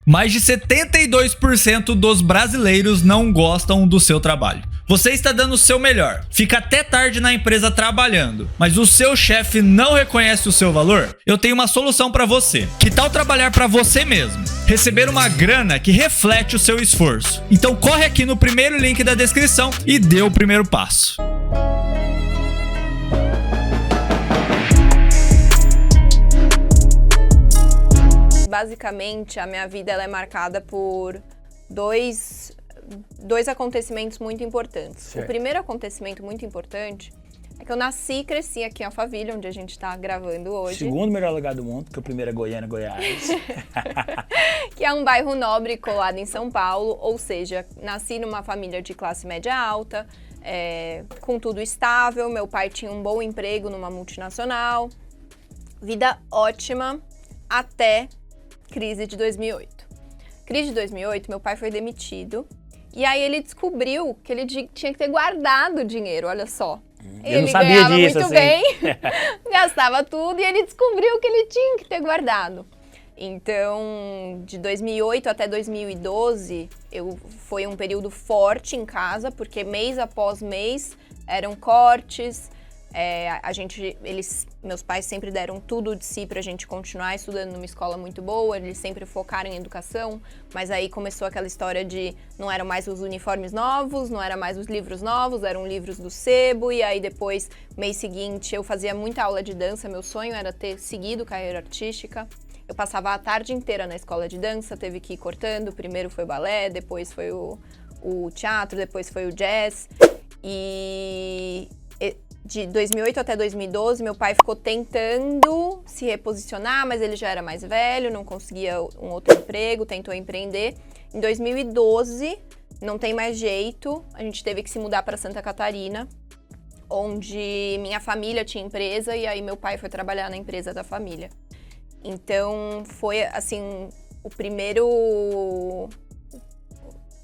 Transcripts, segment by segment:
Mais de 72% dos brasileiros não gostam do seu trabalho. Você está dando o seu melhor, fica até tarde na empresa trabalhando, mas o seu chefe não reconhece o seu valor? Eu tenho uma solução para você. Que tal trabalhar para você mesmo? Receber uma grana que reflete o seu esforço. Então corre aqui no primeiro link da descrição e dê o primeiro passo. Basicamente, a minha vida ela é marcada por dois acontecimentos muito importantes. Certo. O primeiro acontecimento muito importante é que eu nasci e cresci aqui em Alphaville, onde a gente está gravando hoje. Segundo melhor lugar do mundo, porque o primeiro é Goiânia, Goiás. Que é um bairro nobre colado em São Paulo, ou seja, nasci numa família de classe média alta, com tudo estável, meu pai tinha um bom emprego numa multinacional, vida ótima até crise de 2008. Crise de 2008, meu pai foi demitido e aí ele descobriu que ele tinha que ter guardado dinheiro, olha só. Eu não Ele sabia ganhava disso, muito assim. bem, gastava tudo e ele descobriu que ele tinha que ter guardado. Então, de 2008 até 2012, foi um período forte em casa, porque mês após mês eram cortes. Meus pais sempre deram tudo de si pra gente continuar estudando numa escola muito boa, eles sempre focaram em educação, mas aí começou aquela história de não eram mais os uniformes novos, não eram mais os livros novos, eram livros do sebo, e aí depois, mês seguinte, eu fazia muita aula de dança, meu sonho era ter seguido carreira artística. Eu passava a tarde inteira na escola de dança, teve que ir cortando, primeiro foi o balé, depois foi o teatro, depois foi o jazz, e de 2008 até 2012, meu pai ficou tentando se reposicionar, mas ele já era mais velho, não conseguia um outro emprego, tentou empreender. Em 2012, não tem mais jeito, a gente teve que se mudar para Santa Catarina, onde minha família tinha empresa e aí meu pai foi trabalhar na empresa da família. Então, foi, assim,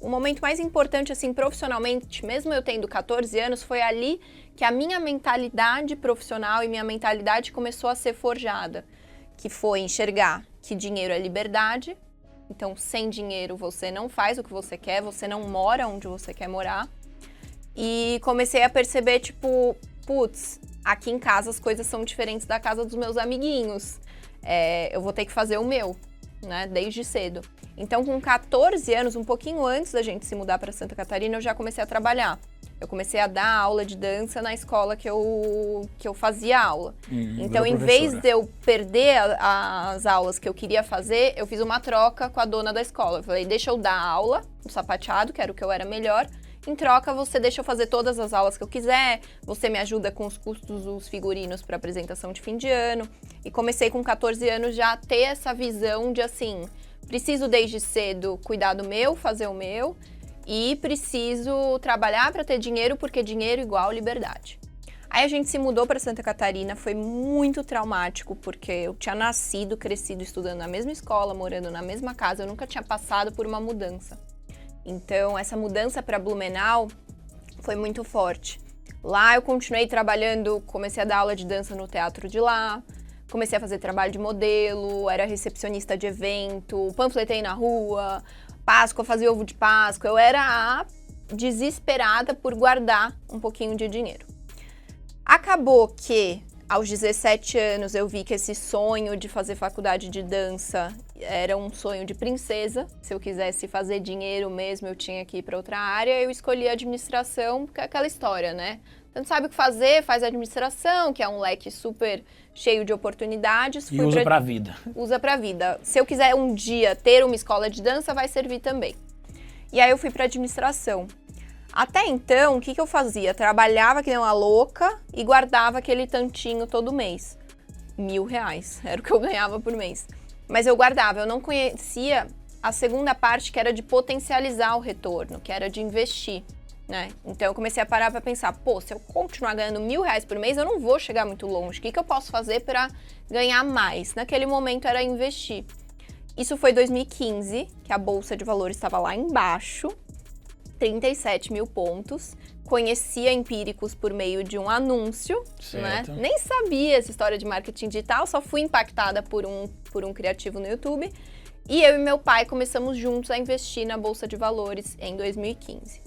o momento mais importante, assim, profissionalmente, mesmo eu tendo 14 anos, foi ali que a minha mentalidade profissional e minha mentalidade começou a ser forjada, que foi enxergar que dinheiro é liberdade, então sem dinheiro você não faz o que você quer, você não mora onde você quer morar, e comecei a perceber, tipo, putz, aqui em casa as coisas são diferentes da casa dos meus amiguinhos, eu vou ter que fazer o meu, né, desde cedo. Então, com 14 anos, um pouquinho antes da gente se mudar para Santa Catarina, eu já comecei a trabalhar. Eu comecei a dar aula de dança na escola que eu fazia aula. Então, em vez de eu perder as aulas que eu queria fazer, eu fiz uma troca com a dona da escola. Eu falei, deixa eu dar aula no sapateado, que era o que eu era melhor. Em troca, você deixa eu fazer todas as aulas que eu quiser, você me ajuda com os custos dos figurinos para apresentação de fim de ano. E comecei com 14 anos já a ter essa visão de, assim, preciso desde cedo cuidar do meu, fazer o meu, e preciso trabalhar para ter dinheiro, porque dinheiro igual liberdade. Aí a gente se mudou para Santa Catarina, foi muito traumático, porque eu tinha nascido, crescido estudando na mesma escola, morando na mesma casa, eu nunca tinha passado por uma mudança. Então, essa mudança para Blumenau foi muito forte. Lá eu continuei trabalhando, comecei a dar aula de dança no teatro de lá, comecei a fazer trabalho de modelo, era recepcionista de evento, panfletei na rua, Páscoa, fazia ovo de Páscoa. Eu era a desesperada por guardar um pouquinho de dinheiro. Acabou que, aos 17 anos, eu vi que esse sonho de fazer faculdade de dança era um sonho de princesa. Se eu quisesse fazer dinheiro mesmo, eu tinha que ir para outra área. Eu escolhi administração, porque é aquela história, né? Você não sabe o que fazer, faz administração, que é um leque super cheio de oportunidades. E usa pra vida. Usa pra vida. Se eu quiser um dia ter uma escola de dança, vai servir também. E aí eu fui pra administração. Até então, o que eu fazia? Trabalhava que nem uma louca e guardava aquele tantinho todo mês. R$1.000 era o que eu ganhava por mês. Mas eu guardava, eu não conhecia a segunda parte, que era de potencializar o retorno, que era de investir, né? Então eu comecei a parar para pensar, pô, se eu continuar ganhando R$1.000 por mês, eu não vou chegar muito longe. O que eu posso fazer para ganhar mais? Naquele momento era investir. Isso foi 2015, que a Bolsa de Valores estava lá embaixo, 37 mil pontos. Conhecia Empíricos por meio de um anúncio, certo, né? Nem sabia essa história de marketing digital, só fui impactada por um criativo no YouTube. E eu e meu pai começamos juntos a investir na Bolsa de Valores em 2015. O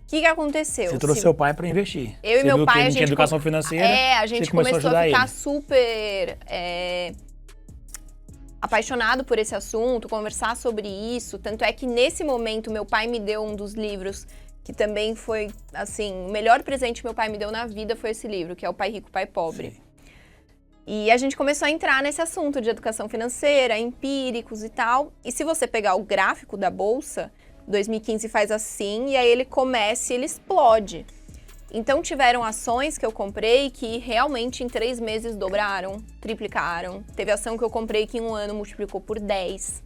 que aconteceu? Você trouxe seu pai para investir. Eu e meu pai, que a ele gente... tinha educação financeira. A gente começou a ficar ele. super apaixonado por esse assunto, conversar sobre isso. Tanto é que nesse momento meu pai me deu um dos livros que também foi, assim, o melhor presente que meu pai me deu na vida foi esse livro, que é o Pai Rico, Pai Pobre. Sim. E a gente começou a entrar nesse assunto de educação financeira, empíricos e tal. E se você pegar o gráfico da Bolsa, 2015 faz assim, e aí ele começa e ele explode. Então tiveram ações que eu comprei que realmente em 3 meses dobraram, triplicaram. Teve ação que eu comprei que em 1 ano multiplicou por 10.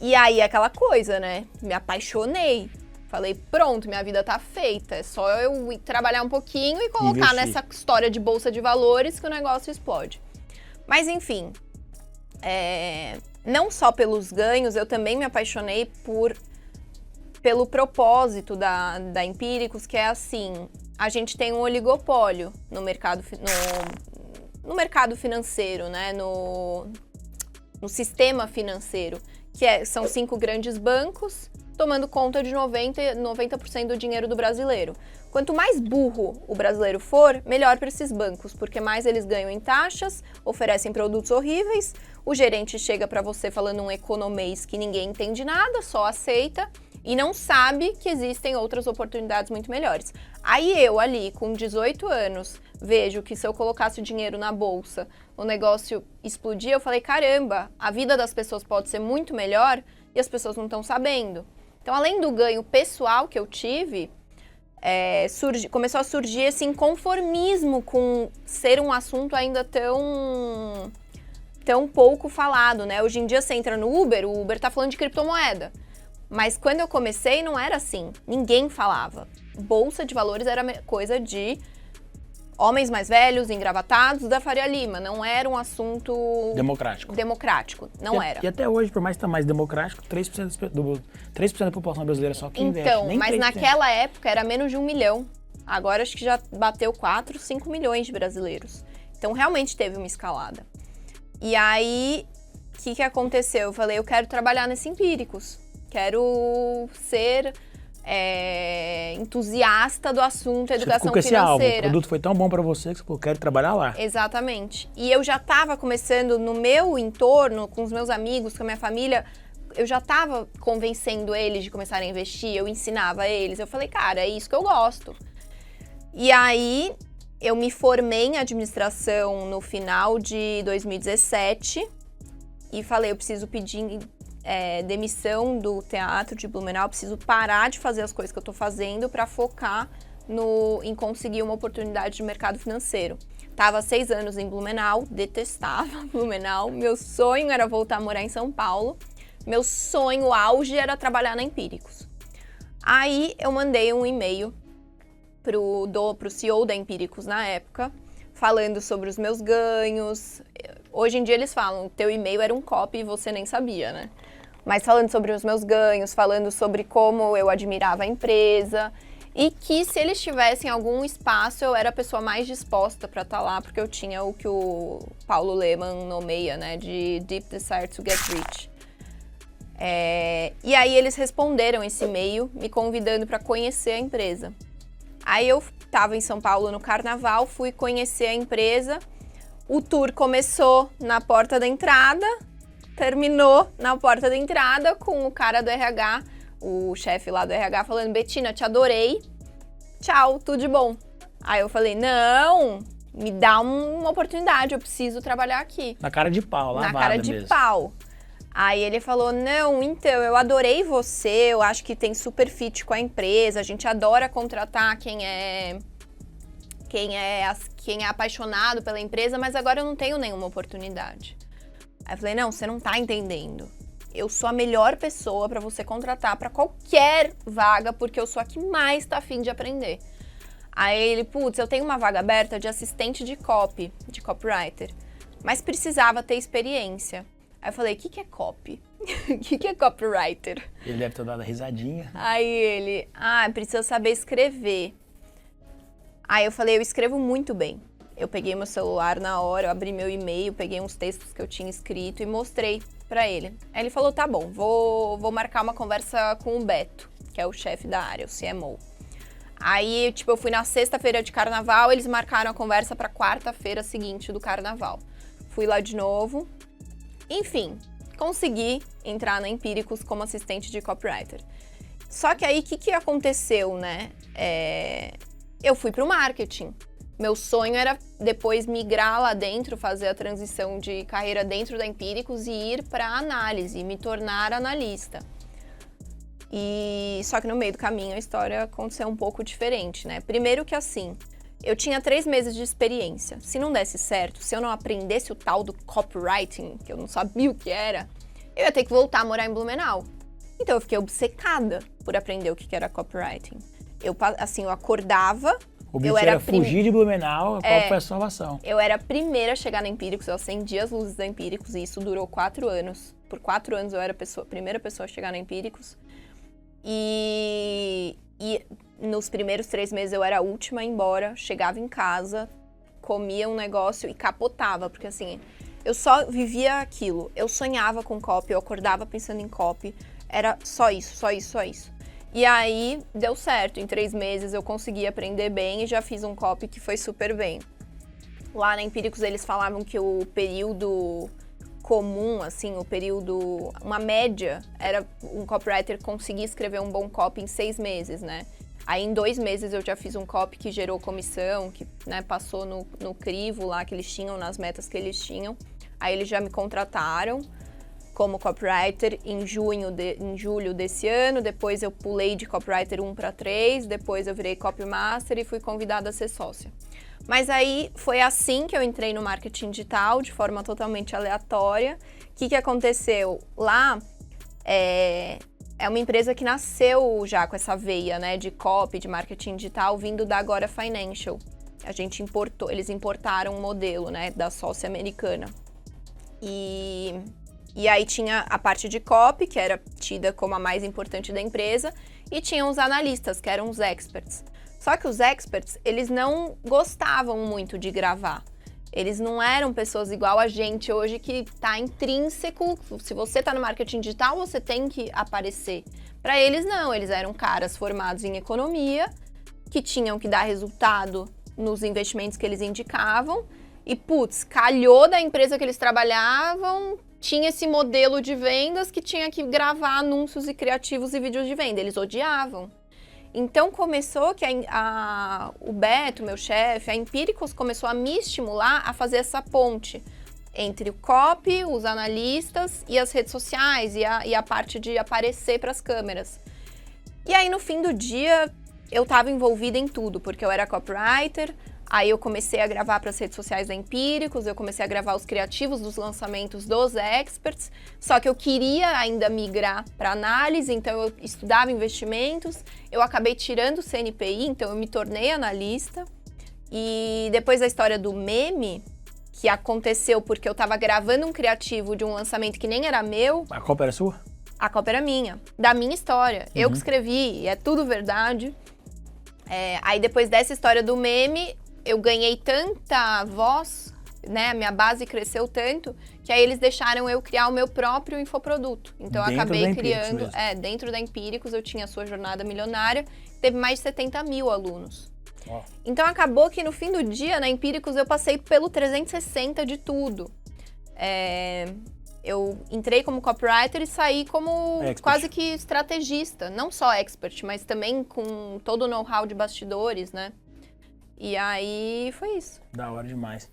E aí aquela coisa, né? Me apaixonei. Falei, pronto, minha vida tá feita. É só eu ir trabalhar um pouquinho e colocar nessa história de bolsa de valores que o negócio explode. Mas enfim, não só pelos ganhos, eu também me apaixonei pelo propósito da Empíricos, que é assim, a gente tem um oligopólio no mercado financeiro, né? No sistema financeiro, que são 5 grandes bancos, tomando conta de 90% do dinheiro do brasileiro. Quanto mais burro o brasileiro for, melhor para esses bancos, porque mais eles ganham em taxas, oferecem produtos horríveis, o gerente chega para você falando um economês que ninguém entende nada, só aceita e não sabe que existem outras oportunidades muito melhores. Aí eu ali, com 18 anos, vejo que se eu colocasse o dinheiro na bolsa, o negócio explodia, eu falei, caramba, a vida das pessoas pode ser muito melhor e as pessoas não estão sabendo. Então, além do ganho pessoal que eu tive, começou a surgir esse inconformismo com ser um assunto ainda tão pouco falado, né? Hoje em dia você entra no Uber, o Uber tá falando de criptomoeda. Mas quando eu comecei não era assim, ninguém falava. Bolsa de valores era coisa de homens mais velhos, engravatados, da Faria Lima. Não era um assunto democrático. Não era. E até hoje, por mais que tá mais democrático, 3% da população brasileira só que investe. Então, nem mas 3%. Naquela época era menos de 1 milhão. Agora acho que já bateu 4, 5 milhões de brasileiros. Então realmente teve uma escalada. E aí, o que aconteceu? Eu falei, eu quero trabalhar nesse Empíricos. Quero ser entusiasta do assunto educação financeira. Esse álbum, o produto foi tão bom para você que você falou, quero trabalhar lá. Exatamente. E eu já estava começando no meu entorno, com os meus amigos, com a minha família, eu já estava convencendo eles de começarem a investir, eu ensinava eles. Eu falei, cara, é isso que eu gosto. E aí, eu me formei em administração no final de 2017 e falei, eu preciso pedir demissão do teatro de Blumenau, preciso parar de fazer as coisas que eu tô fazendo para focar em conseguir uma oportunidade de mercado financeiro. Tava 6 anos em Blumenau, detestava Blumenau, meu sonho era voltar a morar em São Paulo, meu sonho, o auge era trabalhar na Empíricos. Aí eu mandei um e-mail pro CEO da Empíricos na época, falando sobre os meus ganhos. Hoje em dia eles falam, teu e-mail era um copy e você nem sabia, né? Mas falando sobre os meus ganhos, falando sobre como eu admirava a empresa e que se eles tivessem algum espaço, eu era a pessoa mais disposta para estar lá, porque eu tinha o que o Paulo Lemann nomeia, né, de Deep Desire to Get Rich. E aí eles responderam esse e-mail me convidando para conhecer a empresa. Aí eu estava em São Paulo no Carnaval, fui conhecer a empresa, o tour começou na porta da entrada, terminou na porta da entrada com o cara do RH, o chefe lá do RH falando, Betina, te adorei, tchau, tudo de bom. Aí eu falei, não, me dá uma oportunidade, eu preciso trabalhar aqui. Na cara de pau, lavada mesmo. Na cara de pau. Aí ele falou, não, então, eu adorei você, eu acho que tem super fit com a empresa, a gente adora contratar quem é apaixonado pela empresa, mas agora eu não tenho nenhuma oportunidade. Aí eu falei, não, você não tá entendendo. Eu sou a melhor pessoa para você contratar para qualquer vaga, porque eu sou a que mais tá afim de aprender. Aí ele, putz, eu tenho uma vaga aberta de assistente de copywriter, mas precisava ter experiência. Aí eu falei, o que é copy? O que é copywriter? Ele deve ter dado a risadinha. Aí ele, precisa saber escrever. Aí eu falei, eu escrevo muito bem. Eu peguei meu celular na hora, eu abri meu e-mail, peguei uns textos que eu tinha escrito e mostrei pra ele. Aí ele falou, tá bom, vou marcar uma conversa com o Beto, que é o chefe da área, o CMO. Aí, tipo, eu fui na sexta-feira de carnaval, eles marcaram a conversa pra quarta-feira seguinte do carnaval. Fui lá de novo. Enfim, consegui entrar na Empíricos como assistente de copywriter. Só que aí, o que aconteceu, né? Eu fui pro marketing. Meu sonho era depois migrar lá dentro, fazer a transição de carreira dentro da Empíricos e ir para análise, me tornar analista. Só que no meio do caminho a história aconteceu um pouco diferente, né? Primeiro que assim, eu tinha 3 meses de experiência. Se não desse certo, se eu não aprendesse o tal do copywriting, que eu não sabia o que era, eu ia ter que voltar a morar em Blumenau. Então eu fiquei obcecada por aprender o que era copywriting. Eu acordava... O objetivo era fugir de Blumenau, qual foi a salvação? Eu era a primeira a chegar na Empíricos, eu acendi as luzes da Empíricos e isso durou 4 anos. Por 4 anos eu era a primeira pessoa a chegar na Empíricos. E nos primeiros 3 meses eu era a última a ir embora, chegava em casa, comia um negócio e capotava, porque assim, eu só vivia aquilo. Eu sonhava com copy, eu acordava pensando em copy, era só isso, só isso, só isso. E aí, deu certo. Em 3 meses eu consegui aprender bem e já fiz um copy que foi super bem. Lá na Empíricos eles falavam que o período comum, assim, o período... Uma média era um copywriter conseguir escrever um bom copy em 6 meses, né? Aí em 2 meses eu já fiz um copy que gerou comissão, que, né, passou no crivo lá que eles tinham, nas metas que eles tinham. Aí eles já me contrataram como copywriter em julho desse ano, depois eu pulei de copywriter 1 para 3, depois eu virei copy master e fui convidada a ser sócia. Mas aí foi assim que eu entrei no marketing digital, de forma totalmente aleatória. O que aconteceu? Lá é uma empresa que nasceu já com essa veia, né, de copy, de marketing digital, vindo da Agora Financial. Eles importaram um modelo, né, da sócia americana. E aí tinha a parte de copy, que era tida como a mais importante da empresa, e tinha os analistas, que eram os experts. Só que os experts, eles não gostavam muito de gravar. Eles não eram pessoas igual a gente hoje, que tá intrínseco. Se você tá no marketing digital, você tem que aparecer. Para eles, não. Eles eram caras formados em economia, que tinham que dar resultado nos investimentos que eles indicavam. E, putz, calhou da empresa que eles trabalhavam, tinha esse modelo de vendas que tinha que gravar anúncios e criativos e vídeos de venda. Eles odiavam. Então, começou que o Beto, meu chefe, a Empíricos começou a me estimular a fazer essa ponte entre o copy, os analistas e as redes sociais e a parte de aparecer para as câmeras. E aí, no fim do dia, eu estava envolvida em tudo, porque eu era copywriter. Aí eu comecei a gravar para as redes sociais da Empíricos, eu comecei a gravar os criativos dos lançamentos dos experts, só que eu queria ainda migrar para análise, então eu estudava investimentos, eu acabei tirando o CNPI, então eu me tornei analista. E depois da história do meme, que aconteceu porque eu estava gravando um criativo de um lançamento que nem era meu... A cópia era sua? A cópia era minha, da minha história. Eu que escrevi, e é tudo verdade. Aí depois dessa história do meme... Eu ganhei tanta voz, né? A minha base cresceu tanto, que aí eles deixaram eu criar o meu próprio infoproduto. Então eu acabei criando, dentro da Empíricos, eu tinha a Sua Jornada Milionária, teve mais de 70 mil alunos. Oh. Então acabou que no fim do dia, na Empíricos, eu passei pelo 360 de tudo. Eu entrei como copywriter e saí como quase que estrategista. Não só expert, mas também com todo o know-how de bastidores, né? E aí, foi isso. Da hora demais.